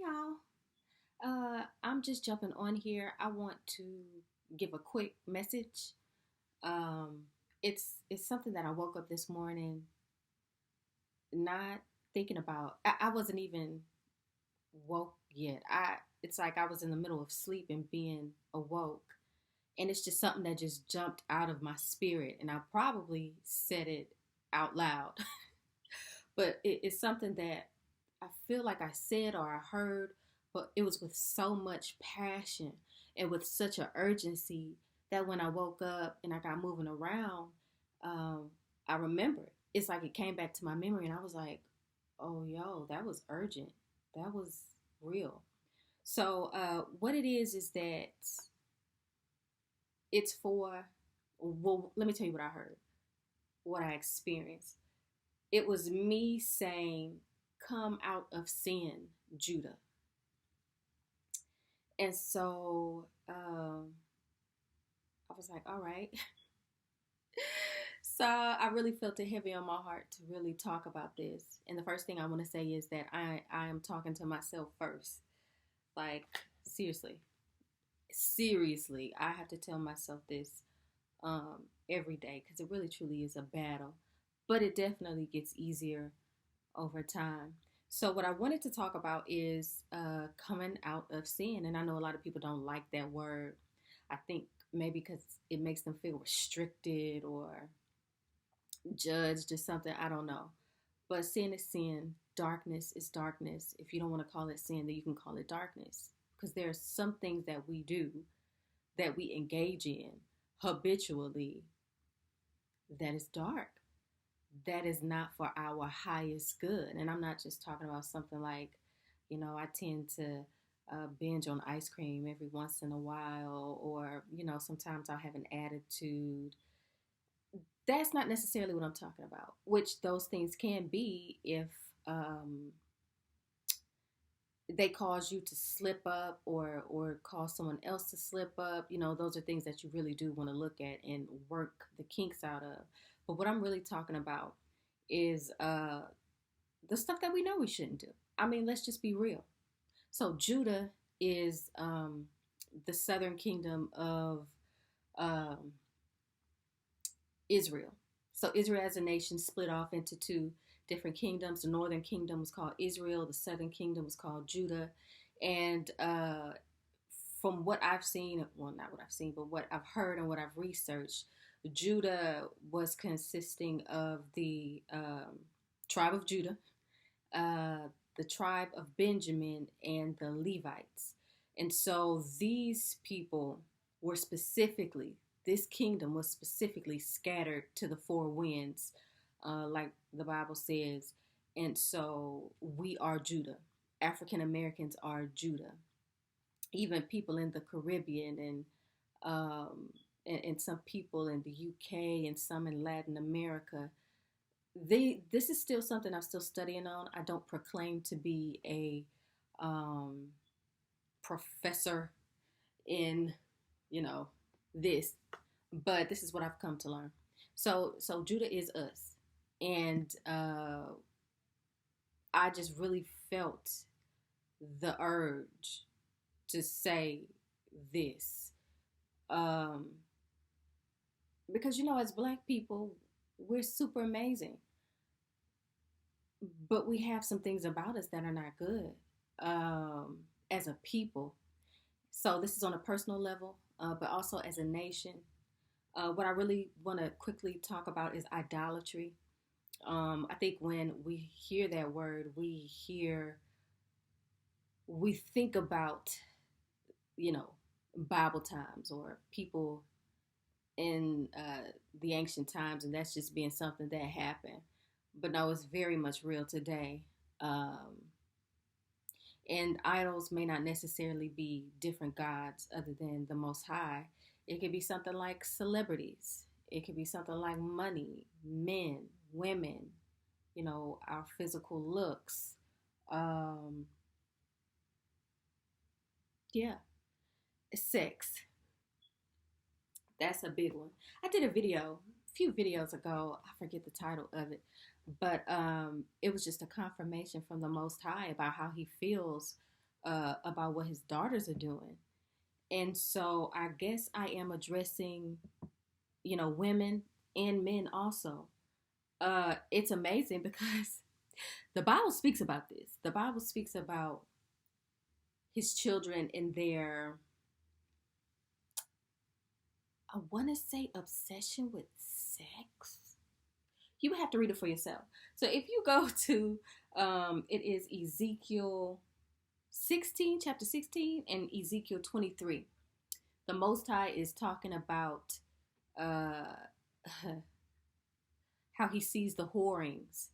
y'all. I'm just jumping on here. I want to give a quick message. Um, it's something that I woke up this morning not thinking about. I wasn't even woke yet. It's like I was in the middle of sleep and being awoke, and it's just something that just jumped out of my spirit, and I probably said it out loud, but it's something that I feel like I said or I heard, but it was with so much passion and with such an urgency that when I woke up and I got moving around, um, I remembered. It's like it came back to my memory, and I was like, "Oh, yo, that was urgent. That was real." So, what it is that it's for. Well, let me tell you what I heard, what I experienced. It was me saying, "Come out of sin, Judah." And so I was like, all right. So I really felt it heavy on my heart to really talk about this. And the first thing I want to say is that I am talking to myself first. Like, seriously. Seriously, I have to tell myself this every day because it really truly is a battle. But it definitely gets easier over time. So, what I wanted to talk about is coming out of sin. And I know a lot of people don't like that word. I think maybe because it makes them feel restricted or judged or something. I don't know. But sin is sin. Darkness is darkness. If you don't want to call it sin, then you can call it darkness. Because there are some things that we do, that we engage in habitually, that is dark. That is not for our highest good. And I'm not just talking about something like, I tend to binge on ice cream every once in a while, or, sometimes I'll have an attitude. That's not necessarily what I'm talking about, which those things can be if um, they cause you to slip up or cause someone else to slip up. Those are things that you really do want to look at and work the kinks out of. But what I'm really talking about is the stuff that we know we shouldn't do. I mean, let's just be real. So Judah is the southern kingdom of um, Israel. So Israel as a nation split off into two different kingdoms. The northern kingdom was called Israel. The southern kingdom was called Judah. And from what I've seen, well, not what I've seen, but what I've heard and what I've researched, Judah was consisting of the tribe of Judah, the tribe of Benjamin, and the Levites. And so these people were specifically, this kingdom was specifically scattered to the four winds, like the Bible says. And so we are Judah. African Americans are Judah. Even people in the Caribbean and some people in the UK and some in Latin America, this is still something I'm still studying on. I don't proclaim to be a professor in, you know, this, but this is what I've come to learn. So Judah is us, and I just really felt the urge to say this, um, because as Black people, we're super amazing, but we have some things about us that are not good as a people. So this is on a personal level, but also as a nation. What I really want to quickly talk about is idolatry. I think when we hear that word, we think about, Bible times or people in the ancient times, and that's just being something that happened. But no, it's very much real today. Um, and idols may not necessarily be different gods other than the Most High. It could be something like celebrities. It could be something like money, men, women, our physical looks. Um, yeah, sex. That's a big one. I did a few videos ago. I forget the title of it, but it was just a confirmation from the Most High about how He feels about what his daughters are doing. And so I guess I am addressing, women and men also. It's amazing because the Bible speaks about this. The Bible speaks about his children and their, I want to say, obsession with sex. You would have to read it for yourself. So if you go to, it is Ezekiel 16, chapter 16, and Ezekiel 23. The Most High is talking about uh, how he sees the whorings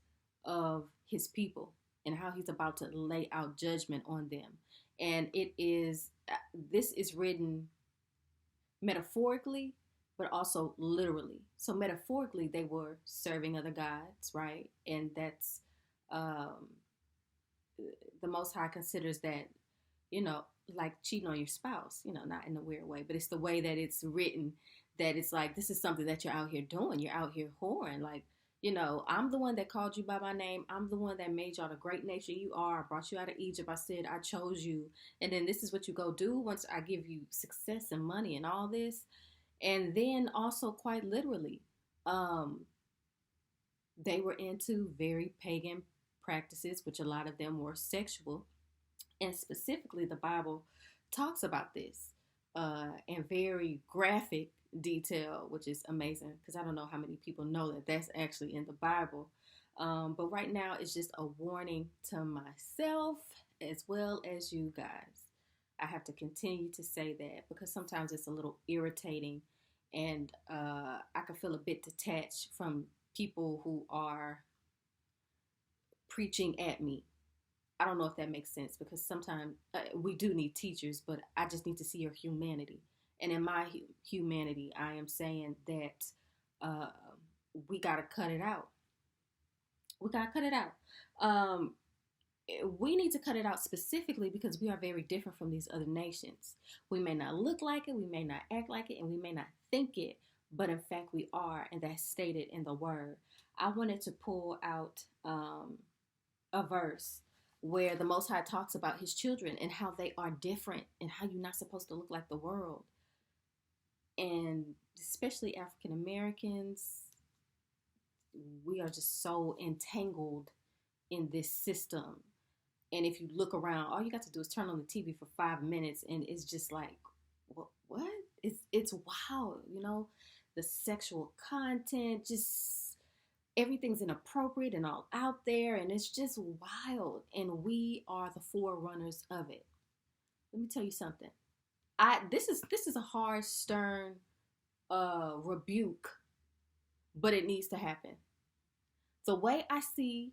of his people and how he's about to lay out judgment on them. And this is written metaphorically, but also literally. So metaphorically, they were serving other gods, right? And that's um, the Most High considers that, like cheating on your spouse, not in a weird way, but it's the way that it's written, that it's like, this is something that you're out here doing. You're out here whoring. Like, I'm the one that called you by my name. I'm the one that made y'all the great nation you are. I brought you out of Egypt. I said, I chose you. And then this is what you go do once I give you success and money and all this. And then also, quite literally, um, they were into very pagan practices, which a lot of them were sexual. And specifically, the Bible talks about this in very graphic detail, which is amazing because I don't know how many people know that that's actually in the Bible. But right now, it's just a warning to myself as well as you guys. I have to continue to say that because sometimes it's a little irritating, and I can feel a bit detached from people who are preaching at me. I don't know if that makes sense because sometimes we do need teachers, but I just need to see your humanity. And in my humanity, I am saying that uh, we got to cut it out. We got to cut it out. Um, we need to cut it out specifically because we are very different from these other nations. We may not look like it, we may not act like it, and we may not think it, but in fact we are, and that's stated in the word. I wanted to pull out a verse where the Most High talks about his children and how they are different and how you're not supposed to look like the world. And especially African Americans, we are just so entangled in this system. And if you look around, all you got to do is turn on the TV for 5 minutes, and it's just like, what? It's wild, the sexual content, just everything's inappropriate and all out there, and it's just wild. And we are the forerunners of it. Let me tell you something. This is a hard, stern rebuke, but it needs to happen. The way I see,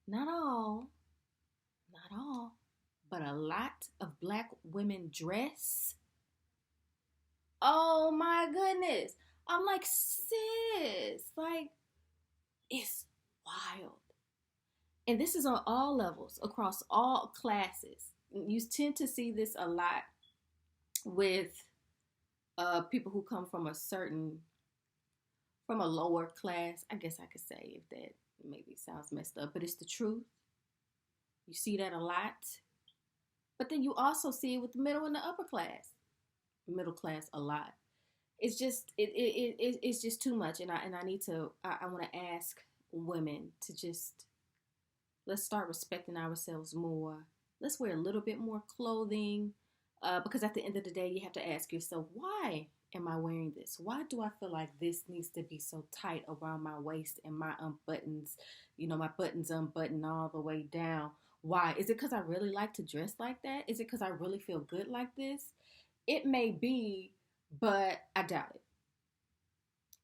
not all, but a lot of black women dress. Oh my goodness. I'm like, sis, like, it's wild. And this is on all levels, across all classes. You tend to see this a lot with people who come from from a lower class. I guess I could say, if that maybe sounds messed up, but it's the truth. You see that a lot. But then you also see it with the middle and the upper class. Middle class a lot. It's just it's just too much, and I need to I want to ask women to just, let's start respecting ourselves more. Let's wear a little bit more clothing, because at the end of the day, you have to ask yourself, why am I wearing this? Why do I feel like this needs to be so tight around my waist and my buttons, my buttons unbuttoned all the way down? Why? Is it because I really like to dress like that? Is it because I really feel good like this? It may be, but I doubt it.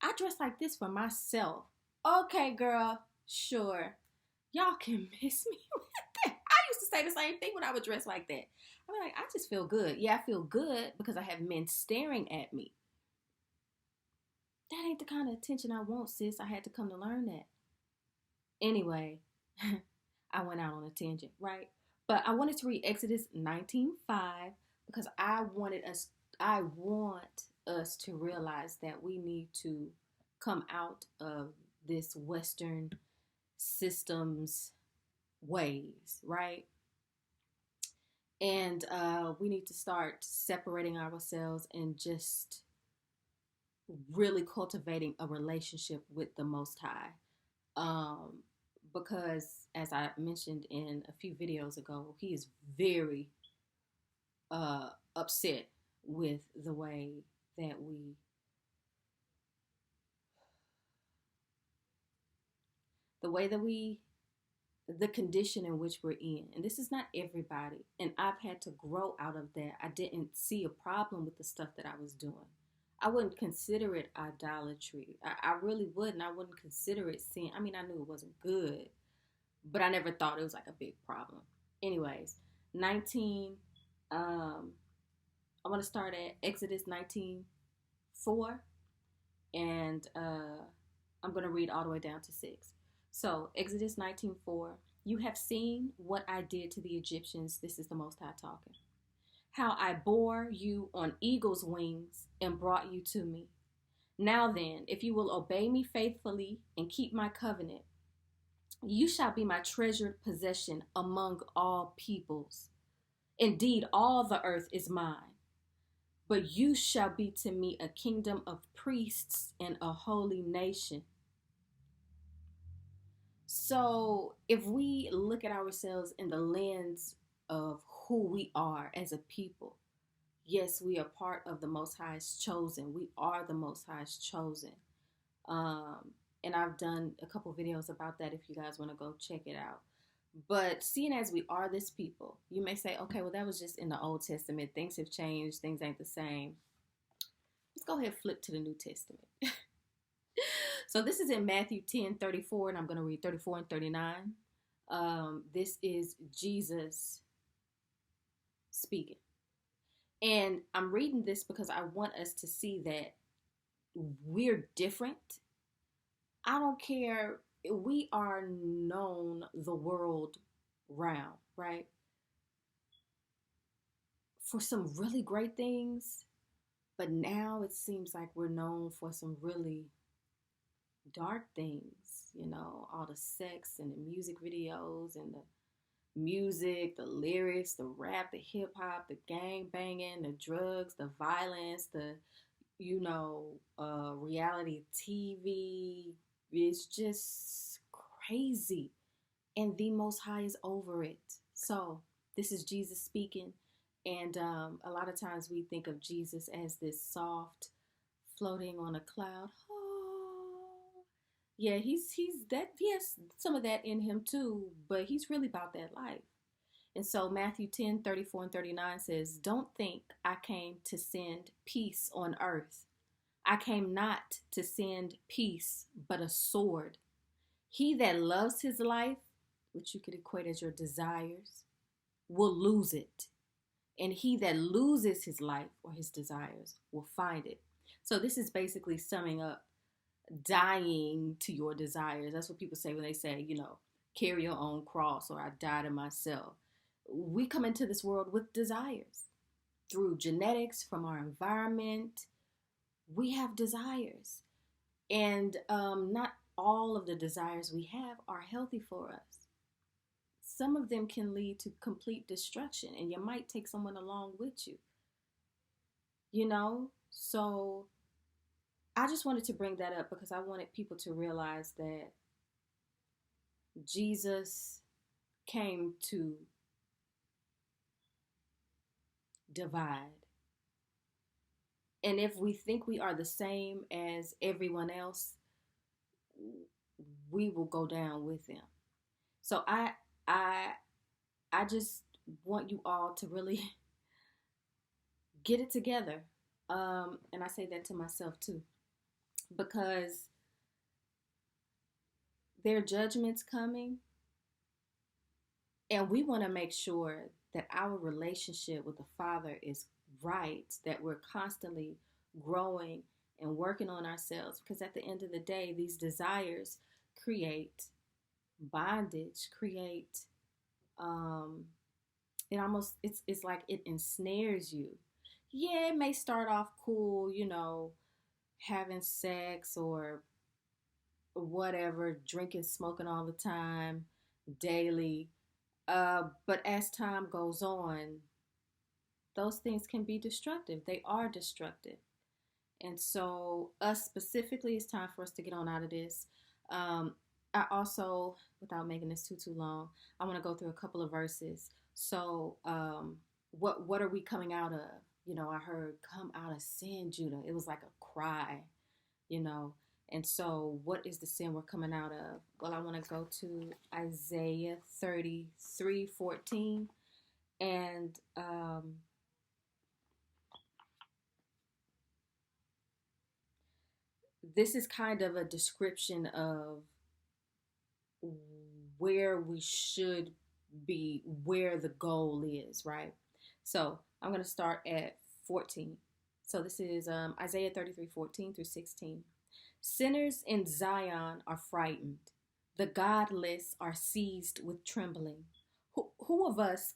I dress like this for myself. Okay, girl, sure. Y'all can miss me with that. I used to say the same thing when I would dress like that. I'm like, I just feel good. Yeah, I feel good because I have men staring at me. That ain't the kind of attention I want, sis. I had to come to learn that. Anyway, I went out on a tangent, right? But I wanted to read Exodus 19:5 because I want us to realize that we need to come out of this Western system's ways, right? And we need to start separating ourselves and just really cultivating a relationship with the Most High. Um, because, as I mentioned in a few videos ago, he is very upset with that we the way that we the condition in which we're in. And this is not everybody. And I've had to grow out of that. I didn't see a problem with the stuff that I was doing. I wouldn't consider it idolatry. I really wouldn't. I wouldn't consider it sin. I mean, I knew it wasn't good, but I never thought it was like a big problem. Anyways, 19, um, I want to start at Exodus 19:4, and I'm going to read all the way down to 6. So, Exodus 19:4, you have seen what I did to the Egyptians. This is the Most High talking. How I bore you on eagle's wings and brought you to me. Now then, if you will obey me faithfully and keep my covenant, you shall be my treasured possession among all peoples. Indeed, all the earth is mine. But you shall be to me a kingdom of priests and a holy nation. So, if we look at ourselves in the lens of who we are as a people, yes, we are part of the Most High's chosen. We are the Most High's chosen. Um, and I've done a couple videos about that if you guys want to go check it out. But seeing as we are this people, you may say, okay, well, that was just in the Old Testament. Things have changed. Things ain't the same. Let's go ahead and flip to the New Testament. So this is in Matthew 10:34, and I'm going to read 34 and 39. This is Jesus speaking. And I'm reading this because I want us to see that we're different. I don't care. We are known the world round, right? For some really great things. But now it seems like we're known for some really dark things, all the sex and the music videos and the music, the lyrics, the rap, the hip hop, the gang banging, the drugs, the violence, the reality TV. It's just crazy, and the Most High is over it. So this is Jesus speaking, and a lot of times we think of Jesus as this soft, floating on a cloud. Oh, yeah, he's that. He has some of that in him too, but he's really about that life. And so Matthew 10:34 and 39 says, don't think I came to send peace on earth. I came not to send peace, but a sword. He that loves his life, which you could equate as your desires, will lose it. And he that loses his life or his desires will find it. So this is basically summing up dying to your desires. That's what people say when they say, carry your own cross, or I die to myself. We come into this world with desires through genetics, from our environment. We have desires, and not all of the desires we have are healthy for us. Some of them can lead to complete destruction, and you might take someone along with you. So I just wanted to bring that up because I wanted people to realize that Jesus came to divide. And if we think we are the same as everyone else, we will go down with them. So I I just want you all to really get it together. And I say that to myself too, because there are judgments coming, and we want to make sure that our relationship with the Father is right, that we're constantly growing and working on ourselves. Because at the end of the day, these desires create bondage, create it's like it ensnares you. Yeah, it may start off cool, having sex or whatever, drinking, smoking all the time, daily. But as time goes on, those things can be destructive. They are destructive. And so, us specifically, it's time for us to get on out of this. I also, without making this too long, I want to go through a couple of verses. So, what are we coming out of? You know, I heard, "Come out of sin, Judah." It was like a cry, you know. And so, what is the sin we're coming out of? Well, I want to go to Isaiah 33:14, and this is kind of a description of where we should be, where the goal is, right? So I'm going to start at 14. So this is Isaiah 33:14 through 16. Sinners in Zion are frightened. The godless are seized with trembling. Who of us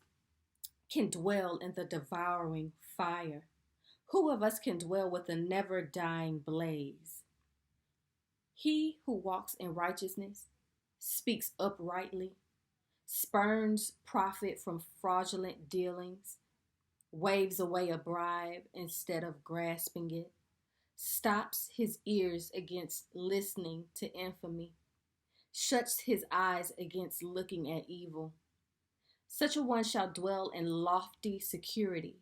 can dwell in the devouring fire? Who of us can dwell with the never dying blaze? He who walks in righteousness, speaks uprightly, spurns profit from fraudulent dealings, waves away a bribe instead of grasping it, stops his ears against listening to infamy, shuts his eyes against looking at evil. Such a one shall dwell in lofty security,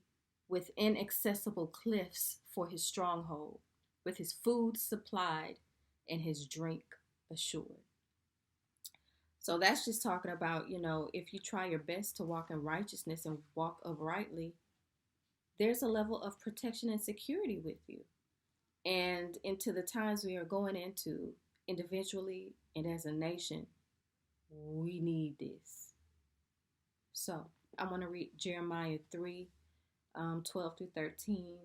with inaccessible cliffs for his stronghold, with his food supplied and his drink assured. So that's just talking about, you know, if you try your best to walk in righteousness and walk uprightly, there's a level of protection and security with you. And into the times we are going into, individually and as a nation, we need this. So I want to read Jeremiah 3 12 through 13.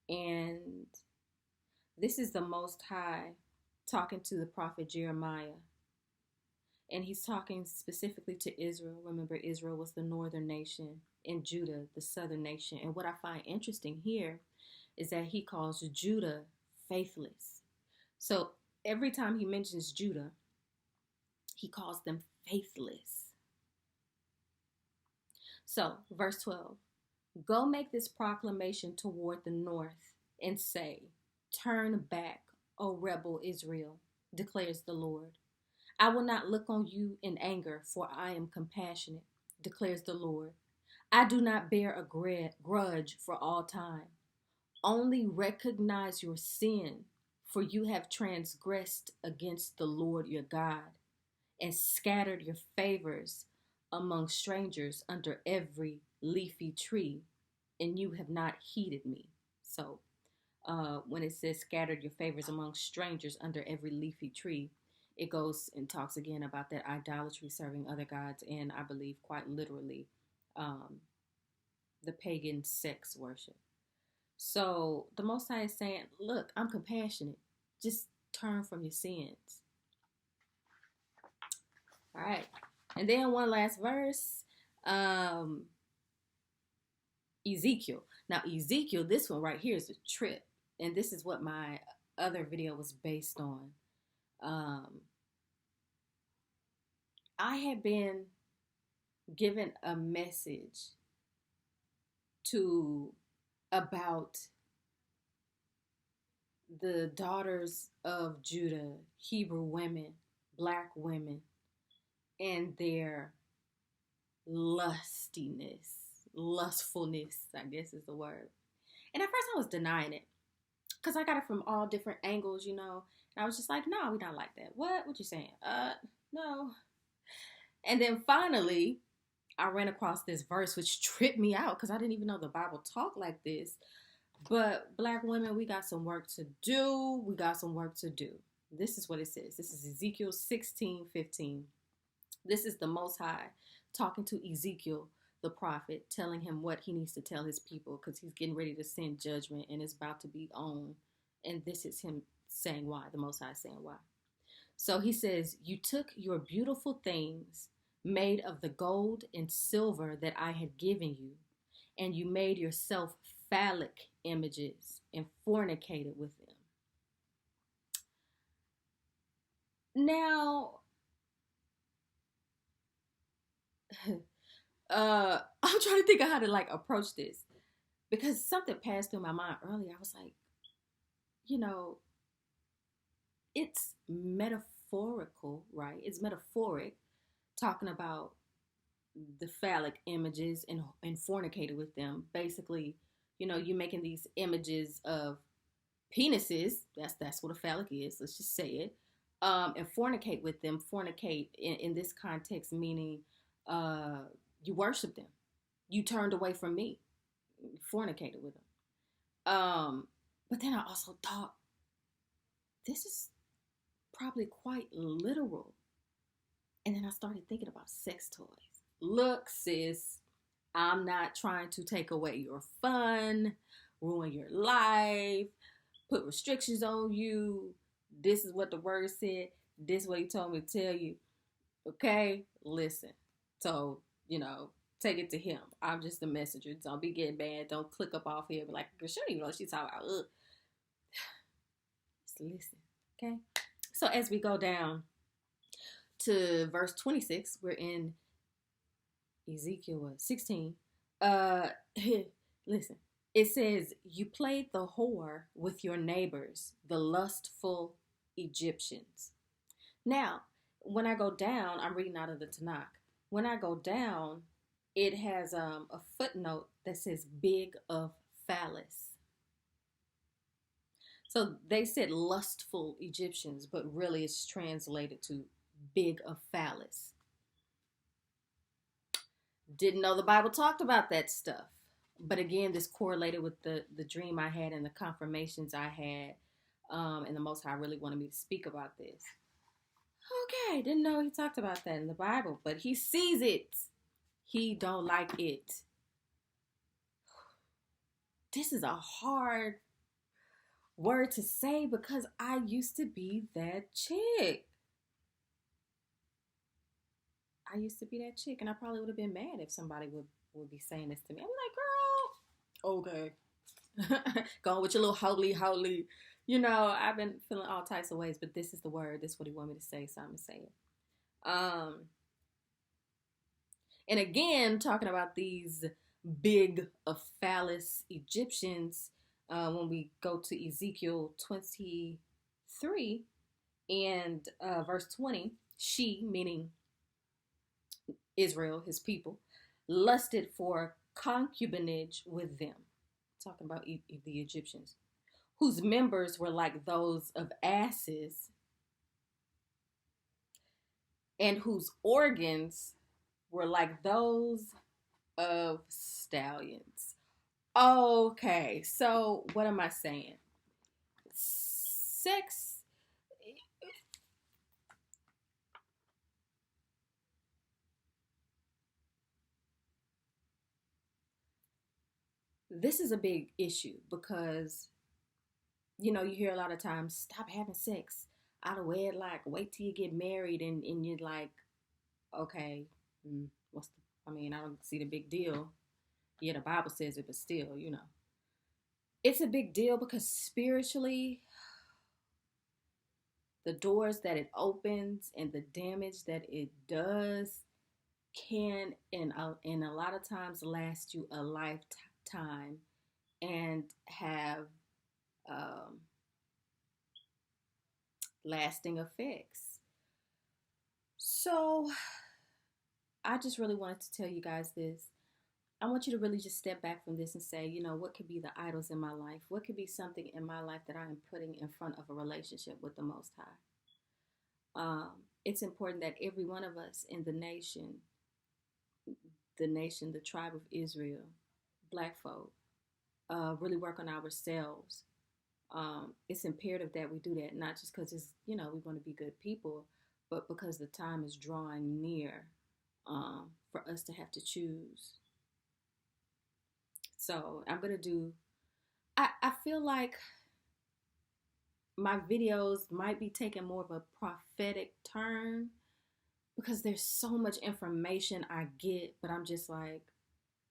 And this is the Most High talking to the prophet Jeremiah. And he's talking specifically to Israel. Remember, Israel was the northern nation and Judah, the southern nation. And what I find interesting here is that he calls Judah faithless. So every time he mentions Judah, he calls them faithless. So, verse 12, go make this proclamation toward the north and say, turn back, O rebel Israel, declares the Lord. I will not look on you in anger, for I am compassionate, declares the Lord. I do not bear a grudge for all time. Only recognize your sin, for you have transgressed against the Lord your God and scattered your favors among strangers under every leafy tree, and you have not heeded me. So, when it says scattered your favors among strangers under every leafy tree, it goes and talks again about that idolatry, serving other gods, and I believe quite literally um, the pagan sex worship. So the Most High is saying, look, I'm compassionate. Just turn from your sins. All right. And then one last verse. Ezekiel. Now, Ezekiel, this one right here is a trip. And this is what my other video was based on. I had been given a message about the daughters of Judah, Hebrew women, black women, and their lustfulness, I guess is the word. And at first I was denying it because I got it from all different angles, you know. And I was just like, no, we not like that. What you saying? No. And then finally, I ran across this verse which tripped me out because I didn't even know the Bible talked like this. But black women, we got some work to do. We got some work to do. This is what it says. This is Ezekiel 16:15. This is the Most High talking to Ezekiel, the prophet, telling him what he needs to tell his people because he's getting ready to send judgment and it's about to be on. And this is him saying why, the Most High saying why. So he says, you took your beautiful things made of the gold and silver that I had given you, and you made yourself phallic images and fornicated with them. Now, I'm trying to think of how to like approach this because something passed through my mind earlier. I was like, you know, it's metaphorical, right? It's metaphoric talking about the phallic images and fornicated with them. Basically, you making these images of penises. That's what a phallic is. Let's just say it. And fornicate with them. Fornicate in this context, meaning uh, you worship them. You turned away from me. Fornicated with them. But then I also thought this is probably quite literal. And then I started thinking about sex toys. Look, sis, I'm not trying to take away your fun, ruin your life, put restrictions on you. This is what the word said. This is what he told me to tell you. Okay? Listen. So, take it to him. I'm just a messenger. Don't be getting mad. Don't click up off here. Be like, she don't even know what she's talking about. Ugh. Just listen. Okay? So as we go down to verse 26, we're in Ezekiel 16. Uh Listen. It says, "You played the whore with your neighbors, the lustful Egyptians." Now, when I go down, I'm reading out of the Tanakh. When I go down, it has a footnote that says "big of phallus." So they said lustful Egyptians, but really it's translated to big of phallus. Didn't know the Bible talked about that stuff. But again, this correlated with the dream I had and the confirmations I had. And the Most High really wanted me to speak about this. Okay, didn't know he talked about that in the Bible, but he sees it. He don't like it. This is a hard word to say because I used to be that chick. I used to be that chick, and I probably would have been mad if somebody would be saying this to me. I'd be like, girl, okay. Going with your little holy. I've been feeling all types of ways, but this is the word. This is what he wanted me to say, so I'm going to say it. And again, talking about these big of phallus Egyptians, when we go to Ezekiel 23 and verse 20, she, meaning Israel, his people, lusted for concubinage with them. Talking about the Egyptians, whose members were like those of asses and whose organs were like those of stallions. Okay, so what am I saying? Sex. This is a big issue because, you hear a lot of times, stop having sex out of wedlock, wait till you get married, and you're like, okay, I don't see the big deal. Yeah, the Bible says it, but still, it's a big deal because spiritually, the doors that it opens and the damage that it does can, and a lot of times, last you a lifetime and have um, lasting effects. So, I just really wanted to tell you guys this. I want you to really just step back from this and say, what could be the idols in my life? What could be something in my life that I am putting in front of a relationship with the Most High? It's important that every one of us in the nation, the tribe of Israel, black folk, really work on ourselves. It's imperative that we do that, not just because we want to be good people, but because the time is drawing near for us to have to choose. So I'm going to I feel like my videos might be taking more of a prophetic turn because there's so much information I get, but I'm just like,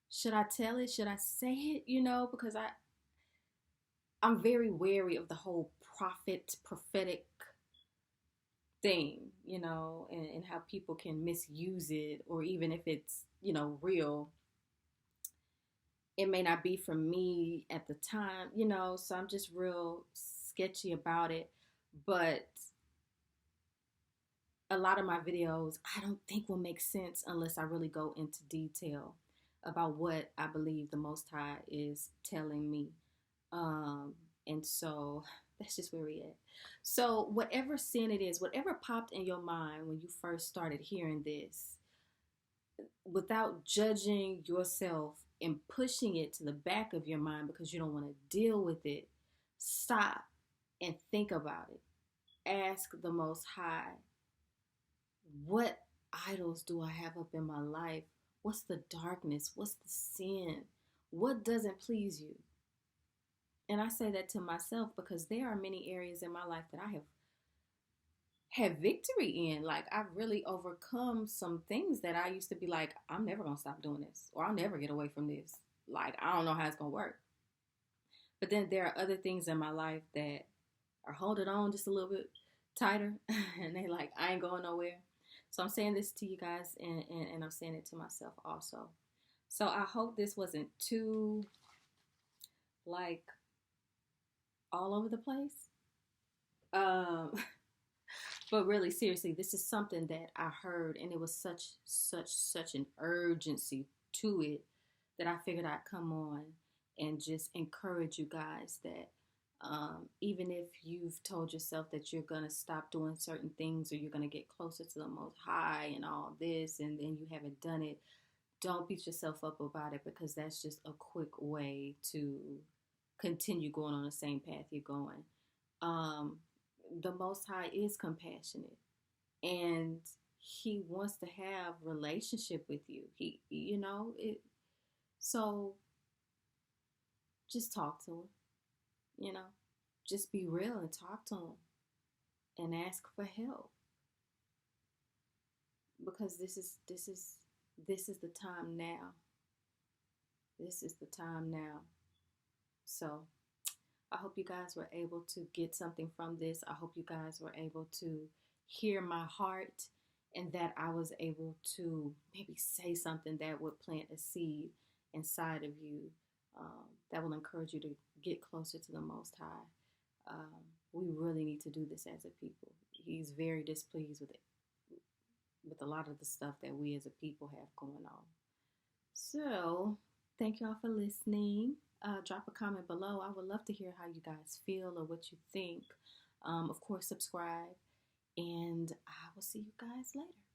should I tell it? Should I say it? Because I'm very wary of the whole prophetic thing, and how people can misuse it, or even if it's, real, it may not be for me at the time, so I'm just real sketchy about it. But a lot of my videos, I don't think will make sense unless I really go into detail about what I believe the Most High is telling me. Um, and so that's just where we at. So whatever sin it is, whatever popped in your mind when you first started hearing this, without judging yourself and pushing it to the back of your mind because you don't want to deal with it, stop and think about it. Ask the Most High, what idols do I have up in my life? What's the darkness? What's the sin? What doesn't please you? And I say that to myself because there are many areas in my life that I have victory in. Like, I've really overcome some things that I used to be like, I'm never gonna stop doing this, or I'll never get away from this. Like, I don't know how it's gonna work. But then there are other things in my life that are holding on just a little bit tighter, and they like, I ain't going nowhere. So I'm saying this to you guys, and I'm saying it to myself also. So I hope this wasn't too, like, all over the place. Um, but really, seriously, this is something that I heard, and it was such an urgency to it that I figured I'd come on and just encourage you guys that even if you've told yourself that you're going to stop doing certain things, or you're going to get closer to the Most High and all this, and then you haven't done it, don't beat yourself up about it, because that's just a quick way to continue going on the same path you're going. Um, the Most High is compassionate, and He wants to have relationship with you. It. So just talk to Him. You know, just be real and talk to Him and ask for help, because this is the time now. This is the time now. So I hope you guys were able to get something from this. I hope you guys were able to hear my heart, and that I was able to maybe say something that would plant a seed inside of you, that will encourage you to get closer to the Most High. We really need to do this as a people. He's very displeased with a lot of the stuff that we as a people have going on. So, thank y'all for listening. Drop a comment below. I would love to hear how you guys feel or what you think. Of course, subscribe, and I will see you guys later.